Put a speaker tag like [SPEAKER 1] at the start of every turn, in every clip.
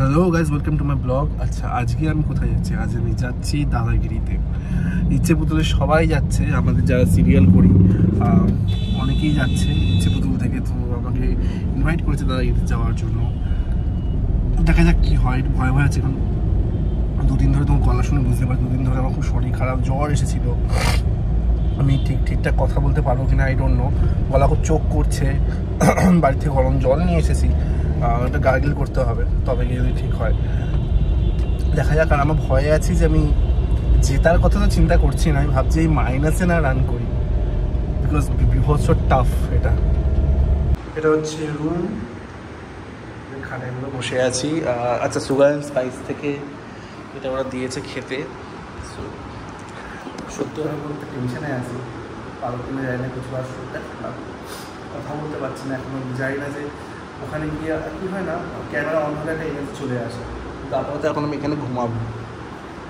[SPEAKER 1] Hello guys, welcome to my blog. আচ্ছা, আজকে আমি কোথায় যাচ্ছি? আজ আমি যাচ্ছি দাদাগিরিতে। ইচ্ছে পুতুলে সবাই যাচ্ছে, আমাদের যারা সিরিয়াল করি অনেকেই যাচ্ছে ইচ্ছে পুতুল থেকে। তো আমাকে ইনভাইট করেছে দাদাগিরিতে যাওয়ার জন্য। দেখা যাক কী হয়। ভয় ভয় আছে এখন। দুদিন ধরে তোমার গলা শুনে বুঝতে পারি, দুদিন ধরে আমার খুব শরীর খারাপ, জ্বর এসেছিলো। আমি ঠিকঠাক কথা বলতে পারবো কিনা আই ডোন্ট নো। গলা খুব চোখ করছে। বাড়ি থেকে গরম জল নিয়ে এসেছি, এটা গার্গেল করতে হবে, তবে গিয়ে যদি ঠিক হয়। দেখা যাক। আর আমার ভয়ে আছি যে আমি জেতার কথা তো চিন্তা করছি না, আমি ভাবছি এই মাইনাসে না রান করি, বিকজ বিভৎস টাফ। এটা হচ্ছে রুম, এখানে আমরা বসে আছি। আচ্ছা, সুগার অ্যান্ড স্পাইস থেকে এটা ওরা দিয়েছে খেতে। সত্যি কথা বলতে টেনশনে আছি, পারো কিনা যাই না, কিছু আর শরীরটা খারাপ, কথা বলতে পারছি না এখনো। যাই না যে ওখানে গিয়ে কী হয় না, ক্যামেরা অন হলে একটা ইমেজ চলে আসে। তো আপাতত এখন আমি এখানে ঘুমাবো।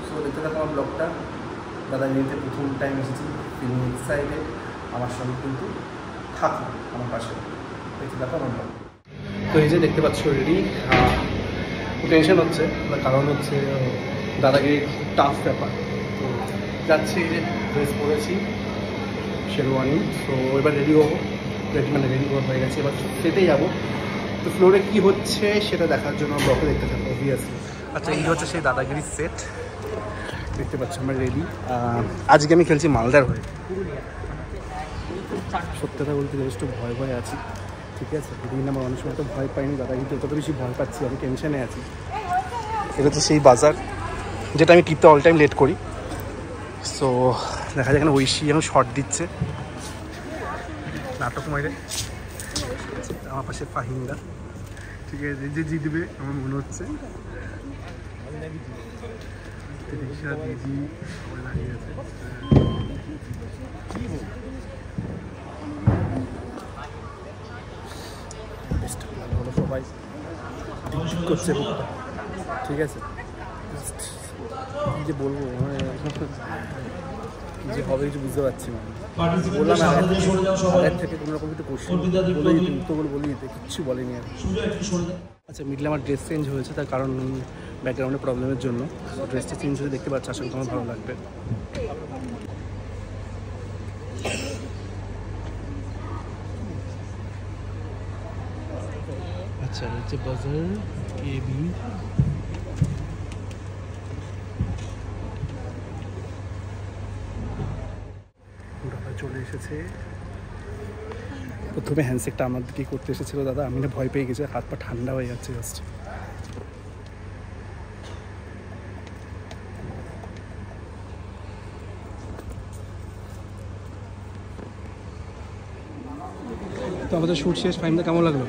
[SPEAKER 1] সো দেখতে থাকো আমার ব্লগটা। দাদাগিরিতে প্রথম টাইম এসেছি, ফিলিং এক্সাইটেড। আমার সঙ্গে কিন্তু থাকো আমার পাশে, দেখতে থাকো আমার ব্লগ। তো এই যে দেখতে পাচ্ছ রেডি। টেনশন হচ্ছে, কারণ হচ্ছে দাদাগিরির টাফ ব্যাপার। তো যাচ্ছি, এই যে ড্রেস পরেছি শেরওয়ানি। তো এবার রেডি হবো, রেডি হয়ে গেছে। এবার সেটেই যাবো। তো ফ্লোরে কী হচ্ছে সেটা দেখার জন্য ব্লগে দেখতে থাকবো অবভিয়াসলি। আচ্ছা, এই হচ্ছে সেই দাদাগিরির সেট, দেখতে পাচ্ছ আমরা রেডি। আজকে আমি খেলছি মালদার হয়ে। সত্যি কথা বলতে একটু ভয় আছি, ঠিক আছে। বিভিন্ন আমার অনেক সময় তো ভয় পাইনি, দাদাগিরিতে তত বেশি ভয় পাচ্ছি, আমি টেনশনে আছি। এটা হচ্ছে সেই বাজার যেটা আমি টিপতে অল টাইম লেট করি। সো দেখা যায় এখানে ঐশী এখন শর্ট দিচ্ছে, নাটক মাইরে। আমার পাশে ফাহিমদা, ঠিক আছে, যে জিতবে আমার মনে হচ্ছে। দিদি দাঁড়িয়ে আছে। সবাই করছে, ঠিক আছে। কি যে বলবো, মানে যে হবে কিছু বুঝতে পারছি না। বললাম আগের থেকে কোনো রকম কিছু কোশ্চেন বলে দিতে, উত্তরগুলো বলে দিতে, কিচ্ছু বলেনি আর। আচ্ছা, মিডলে আমার ড্রেস চেঞ্জ হয়েছে, তার কারণ ব্যাকগ্রাউন্ডের প্রবলেমের জন্য। ড্রেসটা চেঞ্জ হয়ে দেখতে পাচ্ছি, আসলে তোমার ভালো লাগবে। আচ্ছা, হচ্ছে বাজার কেবি। চলে এসেছে। প্রথমে হ্যান্ডশেকটা আমার দিকে করতে এসেছিল দাদা, আমি না ভয় পেয়ে গেছি, হাত পা ঠান্ডা হয়ে যাচ্ছে জাস্ট। তো আমাদের শুট শেষ। ফাইমটা কেমন লাগলো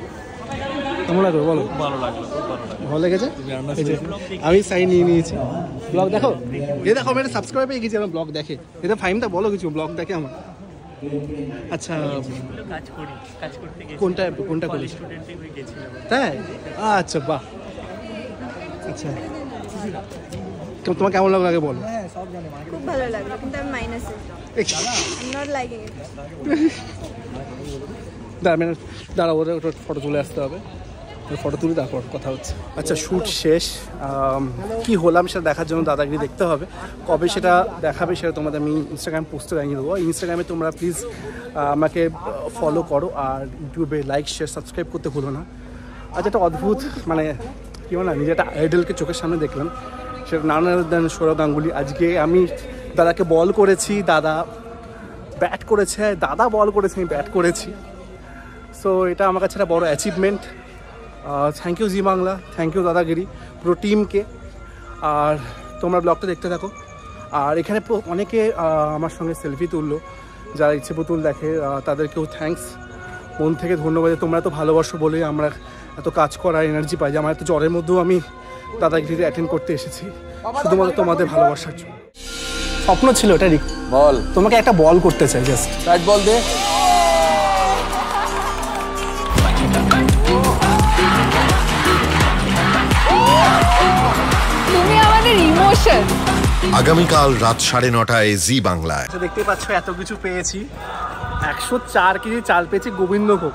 [SPEAKER 1] বলো? ভালো লেগেছে। আমি সাইন নিয়ে নিয়েছি। ব্লগ দেখো, দেখো আমি একটা সাবস্ক্রাইব পেয়ে গেছি, আমার ব্লগ দেখে। এটা ফাইমটা বলো কিছু, ব্লগ দেখে আমার। আচ্ছা, কোনটা করি? তাই? আচ্ছা, বাহ। আচ্ছা, তোমার কেমন লাগলো আগে বলো।
[SPEAKER 2] খুব ভালো লাগলো, কিন্তু আমি মাইনাসে। নট লাইকিং ইট।
[SPEAKER 1] দাঁড়াও, ওটা ফটো তুলে আসতে হবে, ফটো তুলে তারপর কথা হচ্ছে। আচ্ছা, শ্যুট শেষ। কি হলাম সেটা দেখার জন্য দাদাগিরি দেখতে হবে। কবে সেটা দেখাবে সেটা তোমাদের আমি ইনস্টাগ্রাম পোস্টে জানিয়ে দেবো। ইনস্টাগ্রামে তোমরা প্লিজ আমাকে ফলো করো, আর ইউটিউবে লাইক শেয়ার সাবস্ক্রাইব করতে ভুলো না। আচ্ছা, একটা অদ্ভুত মানে কী বল না, নিজে একটা আইডলকে চোখের সামনে দেখলাম, সেটা নানান সৌরভ গাঙ্গুলি। আজকে আমি দাদাকে বল করেছি, দাদা ব্যাট করেছে, দাদা বল করেছে, আমি ব্যাট করেছি। সো এটা আমার কাছে একটা বড়ো achievement. Thank you Zee Bangla, thank you Dadagiri, পুরো টিমকে। আর তোমরা ব্লগটা দেখতে থাকো। আর এখানে অনেকে আমার সঙ্গে সেলফি তুললো, যারা ইচ্ছে পুতুল দেখে তাদেরকেও থ্যাঙ্কস, মন থেকে ধন্যবাদ। তোমরা এত ভালোবাসো বলেই আমরা এত কাজ করার এনার্জি পাই। যে আমার এত জ্বরের মধ্যেও আমি দাদাগিরিতে অ্যাটেন্ড করতে এসেছি শুধুমাত্র তোমাদের ভালোবাসার জন্য। স্বপ্ন ছিল এটা। বল, তোমাকে একটা বল করতে চাই, জাস্ট ব্যাট বল দে।
[SPEAKER 2] তুমি আমাদের ইমোশন।
[SPEAKER 3] আগামীকাল রাত 9:30 জি বাংলায়।
[SPEAKER 1] দেখতে পাচ্ছ এত কিছু পেয়েছি। 104 কেজি চাল পেয়েছি গোবিন্দভোগ,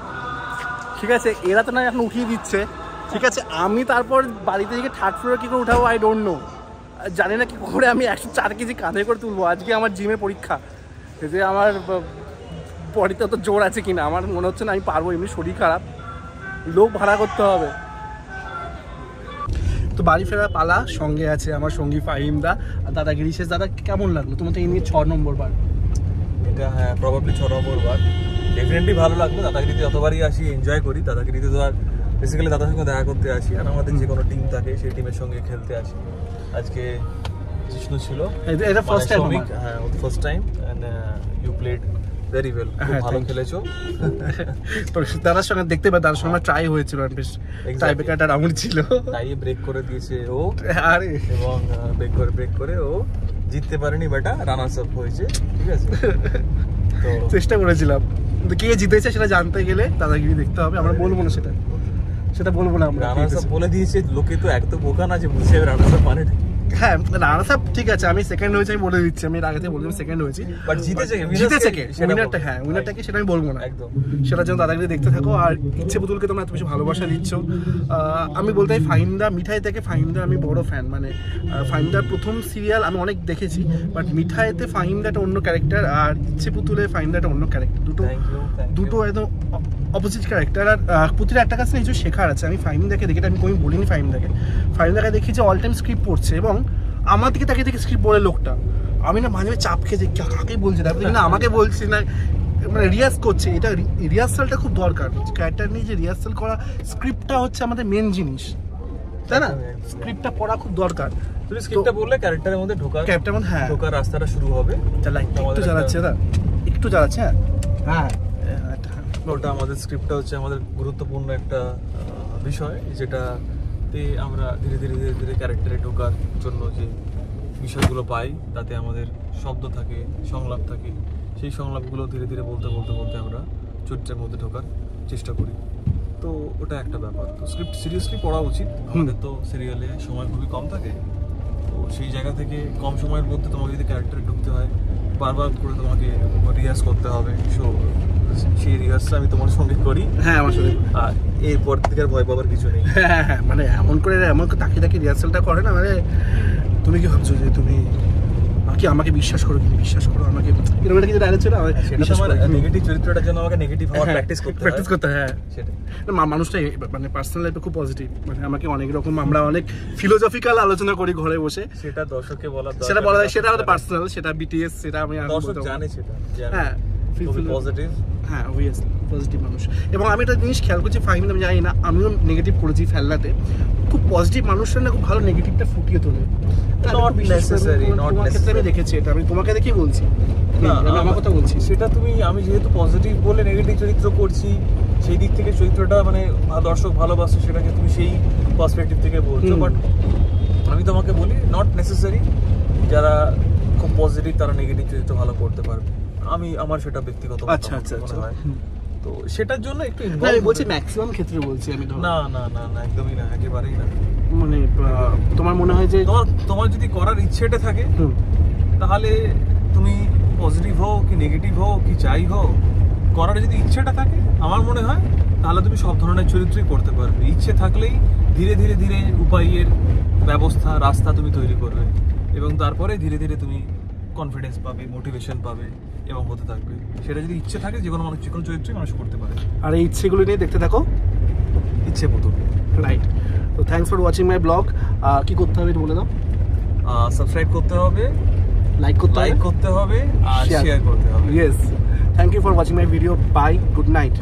[SPEAKER 1] ঠিক আছে। এরা তো না এখন উঠিয়ে দিচ্ছে, ঠিক আছে, আমি তারপর বাড়িতে গিয়ে থার্ড ফ্লোরে কী করে উঠাবো আই ডোন্ট নো, জানি না কী করে আমি 104 কেজি কাঁধে করে তুলবো। আজকে আমার জিমে পরীক্ষা, যে আমার বডিতে অত জোর আছে কিনা, আমার মনে হচ্ছে না আমি পারবো, এমনি শরীর খারাপ, লোক ভাড়া করতে হবে। তো বাড়ি ফেরা পালা, সঙ্গে আছে আমার সঙ্গী ফাহিম দা আর দাদা গিরিশেষ। দাদা কেমন লাগলো তোমার তো এই নিয়ে 6 নম্বর বার?
[SPEAKER 4] এটা হ্যাঁ প্রবাবলি 6 নম্বর বার। ডেফিনেটলি ভালো লাগলো, দাদাগিরিতে যতবারই আসি এনজয় করি। দাদাগিরিতে তো আর বেসিক্যালি দাদার সঙ্গে দেখা করতে আসি, আর আমাদের যে কোনো টিম থাকে সেই টিমের সঙ্গে খেলতে আসি। আজকে জিষ্ণু ছিল,
[SPEAKER 1] এটা ফার্স্ট টাইম।
[SPEAKER 4] হ্যাঁ ও first time and you played very well, খুব ভালো খেলেছো।
[SPEAKER 1] তো দাদার সঙ্গে দেখতে পাই, দাদার সঙ্গে ট্রাই হয়েছিল, বেশ টাই ব্রেকারটা রাউন্ড ছিল,
[SPEAKER 4] টাইয়ে ব্রেক করে দিয়েছে ও,
[SPEAKER 1] আরে
[SPEAKER 4] এবং ব্রেক করে ও জিততে পারেনি, বেটা রানার্স আপ হয়েছে। ঠিক আছে, তো
[SPEAKER 1] চেষ্টা করেছিলাম, কিন্তু কে জিতেছে সেটা জানতে গেলে দাদাগিরি দেখতে হবে। আমরা বলবো না, সেটা বলবো না আমরা।
[SPEAKER 4] রানার্স আপ বলে দিয়েছে, লোকে তো এক তো বোকা না যে বুঝে রানার্স আপ মানে।
[SPEAKER 1] হ্যাঁ রানার্স আপ ঠিক আছে, আমি সেকেন্ড হয়েছি, আমি বলে দিচ্ছি, আমি এর আগে থেকে বললাম সেকেন্ড হয়েছি,
[SPEAKER 4] বাট জিতেছে
[SPEAKER 1] কে উইনারটা, হ্যাঁ উইনারটাকে সেটা আমি বলবো না
[SPEAKER 4] একদম।
[SPEAKER 1] সেটার জন্য দাদাগিরি দেখতে থাকো। আর ইচ্ছে পুতুলকে তোমরা এত বেশি ভালোবাসা দিচ্ছ, আমি বলতে চাই ফাহিমদা মিঠাই থেকে ফাহিমদা আমি বড় ফ্যান। মানে ফাহিমদার প্রথম সিরিয়াল আমি অনেক দেখেছি, বাট মিঠাইতে ফাহিমদা একটা অন্য ক্যারেক্টার, আর ইচ্ছে পুতুলে ফাহিমদা একটা অন্য ক্যারেক্টার, দুটো একদম অপোজিট ক্যারেক্টার। আর পুতুলের একটা কাছে কিছু শেখার আছে। আমি ফাহিমদাকে দেখি, আমি কোনো বলিনি ফাহিমদাকে দেখি যে অল টাইম স্ক্রিপ্ট পড়ছে, এবং আমার দিকে তাকে দেখে স্ক্রিপ্ট বলে লোকটা, আমি না মাঝে চাপ খেয়ে যাই, কাকে বলছে তারপরে না আমাকে বলছি না, মানে রিহার্স করছে। এটা রিহার্সালটা খুব দরকার, ক্যারেক্টার নিয়ে যে রিহার্সাল করা, স্ক্রিপ্টটা হচ্ছে আমাদের মেন জিনিস, তাই না? স্ক্রিপ্টটা পড়া খুব দরকার।
[SPEAKER 4] তুমি স্ক্রিপ্টটা বললে ক্যারেক্টারের মধ্যে ক্যারেক্টারের মধ্যে হ্যাঁ ঢোকার রাস্তাটা শুরু হবে।
[SPEAKER 1] একটু জ্বালাচ্ছে দাদা, একটু জ্বালাচ্ছে। হ্যাঁ
[SPEAKER 4] ওটা আমাদের স্ক্রিপ্টটা হচ্ছে আমাদের গুরুত্বপূর্ণ একটা বিষয়, যেটাতে আমরা ধীরে ধীরে ক্যারেক্টারে ঢোকার জন্য যে বিষয়গুলো পাই, তাতে আমাদের শব্দ থাকে, সংলাপ থাকে, সেই সংলাপগুলো ধীরে ধীরে বলতে আমরা চরিত্রের মধ্যে ঢোকার চেষ্টা করি। তো ওটা একটা ব্যাপার। তো স্ক্রিপ্ট সিরিয়াসলি পড়া উচিত। আমাদের তো সিরিয়ালে সময় খুবই কম থাকে, তো সেই জায়গা থেকে কম সময়ের মধ্যে তোমাকে যদি ক্যারেক্টারে ঢুকতে হয়, বারবার করে তোমাকে রিহার্স করতে হবে। সো সেই রিহার্সটা আমি তোমার সঙ্গে করি।
[SPEAKER 1] হ্যাঁ আমার সঙ্গে।
[SPEAKER 4] আর এরপর থেকে আর ভয় পাবার কিছু নেই।
[SPEAKER 1] হ্যাঁ মানে এমন তাকিয়ে রিহার্সালটা করে না, মানে তুমি কি ভাবছো যে তুমি আমাকে বিশ্বাস করো, কিন্তু বিশ্বাস করো আমাকে, এরকম একটা কিছু ডায়লগ ছিল।
[SPEAKER 4] সেটা আমার নেগেটিভ চরিত্রটার জন্য আমাকে নেগেটিভ হওয়ার প্র্যাকটিস করতে
[SPEAKER 1] হ্যাঁ সেটা মানুষটা মানে পার্সোনাল লাইফে খুব পজিটিভ, মানে আমাকে অনেক রকম, আমরা অনেক ফিলোসফিক্যাল আলোচনা করি ঘরে বসে,
[SPEAKER 4] সেটা দর্শককে বলা
[SPEAKER 1] যায়, সেটা আমাদের পার্সোনাল, সেটা বিটিএস, সেটা আমি
[SPEAKER 4] দর্শক জানে, সেটা
[SPEAKER 1] হ্যাঁ
[SPEAKER 4] পজিটিভ,
[SPEAKER 1] হ্যাঁ অবভিয়াসলি পজিটিভ মানুষ। এবং আমি একটা জিনিস খেয়াল করছি ফাহিম, আমি জানি না, আমিও নেগেটিভ করেছি ফেলনাতে, খুব পজিটিভ মানুষরা না খুব ভালো নেগেটিভটা ফুটিয়ে তোলে।
[SPEAKER 4] নট নেসেসারি,
[SPEAKER 1] আমি দেখেছি এটা, আমি তোমাকে দেখেই বলছি, আমার কথা বলছি।
[SPEAKER 4] সেটা আমি যেহেতু পজিটিভ বলে নেগেটিভ চরিত্র করছি, সেই দিক থেকে চরিত্রটা মানে দর্শক ভালোবাসে, সেটাকে তুমি সেই পার্সপেক্টিভ থেকে বলছো। বাট আমি তোমাকে বলি নট নেসেসারি, যারা খুব পজিটিভ তারা নেগেটিভ চরিত্র ভালো করতে পারবে। আমার সেটা ব্যক্তিগত মনে হয়। তো সেটার জন্য একটু
[SPEAKER 1] আমি বলছি ম্যাক্সিমাম ক্ষেত্রে বলছি আমি,
[SPEAKER 4] না একদমই না, একেবারেই না।
[SPEAKER 1] মানে তোমার মনে হয় যে
[SPEAKER 4] তোমার যদি করার ইচ্ছেটা থাকে, তাহলে তুমি পজিটিভ হও কি নেগেটিভ হও কি যাই হও, করার যদি ইচ্ছেটা থাকে, আমার মনে হয় তাহলে তুমি সব ধরনের চরিত্রই করতে পারবে। ইচ্ছে থাকলেই ধীরে উপায়ের ব্যবস্থা, রাস্তা তুমি তৈরি করবে, এবং তারপরে ধীরে তুমি কনফিডেন্স পাবে, মোটিভেশন পাবে, এবং হতে থাকবে। সেটা যদি ইচ্ছে থাকে, যে কোনো চরিত্রই মানুষ করতে পারে।
[SPEAKER 1] আর এই ইচ্ছেগুলো নিয়ে দেখতে থাকো
[SPEAKER 4] ইচ্ছে পুতুল,
[SPEAKER 1] রাইট। তো thanks for watching my blog. কি করতে হবে বলে দাও?
[SPEAKER 4] সাবস্ক্রাইব করতে হবে,
[SPEAKER 1] লাইক করতে হবে,
[SPEAKER 4] আর শেয়ার করতে হবে।
[SPEAKER 1] Yes, thank you for watching my video. Bye, good night.